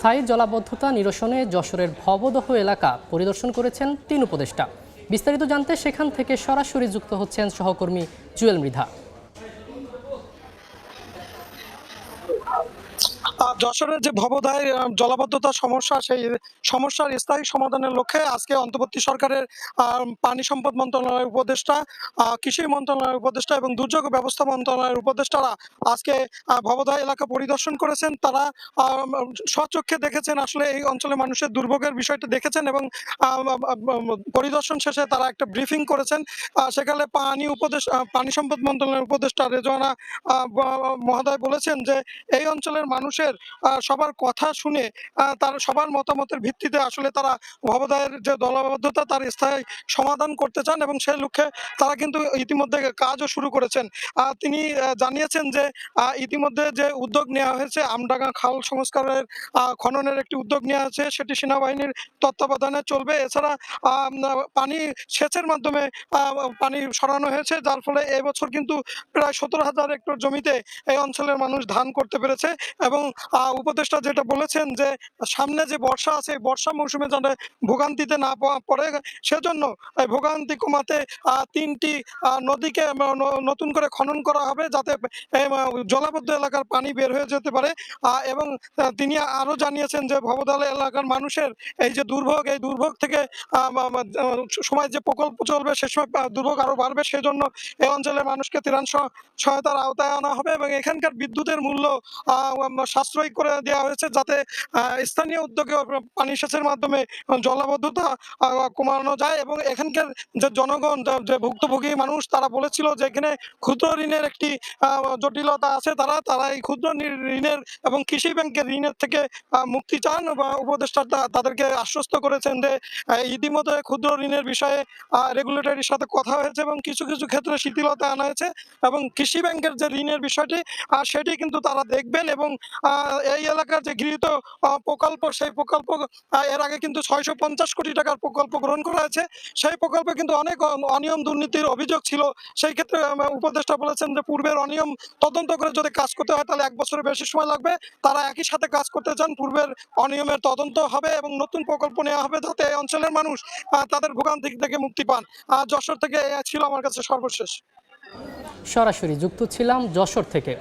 স্থায়ী জলাবদ্ধতা নিরসনে যশোরের ভবদহ এলাকা পরিদর্শন করেছেন ৩ উপদেষ্টা। বিস্তারিত জানতে সেখান থেকে সরাসরি যুক্ত হচ্ছেন সহকর্মী জুয়েল মৃধা। যশোরের যে ভবদায় জলাবদ্ধতার সমস্যা, সেই সমস্যার স্থায়ী সমাধানের লক্ষ্যে আজকে অন্তর্বর্তী সরকারের পানি সম্পদ মন্ত্রণালয়ের উপদেষ্টা, কৃষি মন্ত্রণালয়ের উপদেষ্টা এবং দুর্যোগ ব্যবস্থা মন্ত্রণালয়ের উপদেষ্টারা আজকে ভবদায় এলাকা পরিদর্শন করেছেন। তারা স্বচক্ষে দেখেছেন, আসলে এই অঞ্চলে মানুষের দুর্ভোগের বিষয়টা দেখেছেন এবং পরিদর্শন শেষে তারা একটা ব্রিফিং করেছেন। সেখানে পানি সম্পদ মন্ত্রণালয়ের উপদেষ্টা রেজওয়ানা মহোদয় বলেছেন যে এই অঞ্চলের মানুষের সবার কথা শুনে তার সবার মতামতের ভিত্তিতে আসলে তারা ভবদায়ের যে দলবদ্ধতা তার স্থায়ী সমাধান করতে চান এবং সেই লক্ষ্যে তারা কিন্তু ইতিমধ্যে কাজও শুরু করেছেন। তিনি জানিয়েছেন যে ইতিমধ্যে যে উদ্যোগ নেওয়া হয়েছে, আমডাঙ্গা খাল সংস্কারের খননের একটি উদ্যোগ নেওয়া হয়েছে, সেটি সেনাবাহিনীর তত্ত্বাবধানে চলবে। এছাড়া পানি সেচের মাধ্যমে পানি সরানো হয়েছে, যার ফলে এবছর কিন্তু প্রায় 17,000 হেক্টর জমিতে এই অঞ্চলের মানুষ ধান করতে পেরেছে। এবং উপদেষ্টা যেটা বলেছেন যে সামনে যে বর্ষা আছে, বর্ষা মৌসুমে যাতে ভোগান্তিতে না পড়ে, সেজন্য এই ভোগান্তি কমাতে 3টি নদীকে নতুন করে খনন করা হবে, যাতে জলাবদ্ধ এলাকার পানি বের হয়ে যেতে পারে। এবং তিনি আরো জানিয়েছেন যে ভবদাল এলাকার মানুষের এই যে দুর্ভোগ, এই দুর্ভোগ থেকে সময় যে প্রকল্প চলবে সে সময় দুর্ভোগ আরো বাড়বে, সেজন্য এই অঞ্চলের মানুষকে ত্রাণ সহায়তার আওতায় আনা হবে এবং এখানকার বিদ্যুতের মূল্য সাশ্রয়ী করে দেওয়া হয়েছে, যাতে স্থানীয় উদ্যোগে পানি সেচের মাধ্যমে জলাবদ্ধতা কমানো যায়। এবং এখানকার যে জনগণ, যে ভুক্তভোগী মানুষ, তারা বলেছিল যে এখানে ক্ষুদ্র ঋণের একটি জটিলতা আছে, তারা এই ক্ষুদ্র ঋণের এবং কৃষি ব্যাংকের ঋণের থেকে মুক্তি চান। উপদেষ্টা তাদেরকে আশ্বস্ত করেছেন যে ইতিমধ্যে ক্ষুদ্র ঋণের বিষয়ে রেগুলেটরির সাথে কথা হয়েছে এবং কিছু কিছু ক্ষেত্রে শিথিলতা আনা হয়েছে এবং কৃষি ব্যাংকের যে ঋণের বিষয়টি সেটি কিন্তু তারা দেখবেন। এবং এই এলাকার যে গৃহীত প্রকল্প, সেই প্রকল্প এর আগে কিন্তু 650 কোটি টাকার প্রকল্প গ্রহণ করা হয়েছে। সেই প্রকল্পে কিন্তু অনেক অনিয়ম দুর্নীতির অভিযোগ ছিল। সেই ক্ষেত্রে উপদেষ্টা বলেছেন যে পূর্বের অনিয়ম তদন্ত করে যদি কাজ করতে হয় তাহলে 1 বছরের বেশি সময় লাগবে। তারা একই সাথে কাজ করতে চান, পূর্বের অনিয়মের তদন্ত হবে এবং নতুন প্রকল্প নেওয়া হবে, যাতে এই অঞ্চলের মানুষ তাদের ভোগান্তি থেকে মুক্তি পান। যশোর থেকে ছিল আমার কাছে সর্বশেষ। সরাসরি যুক্ত ছিলাম যশোর থেকে।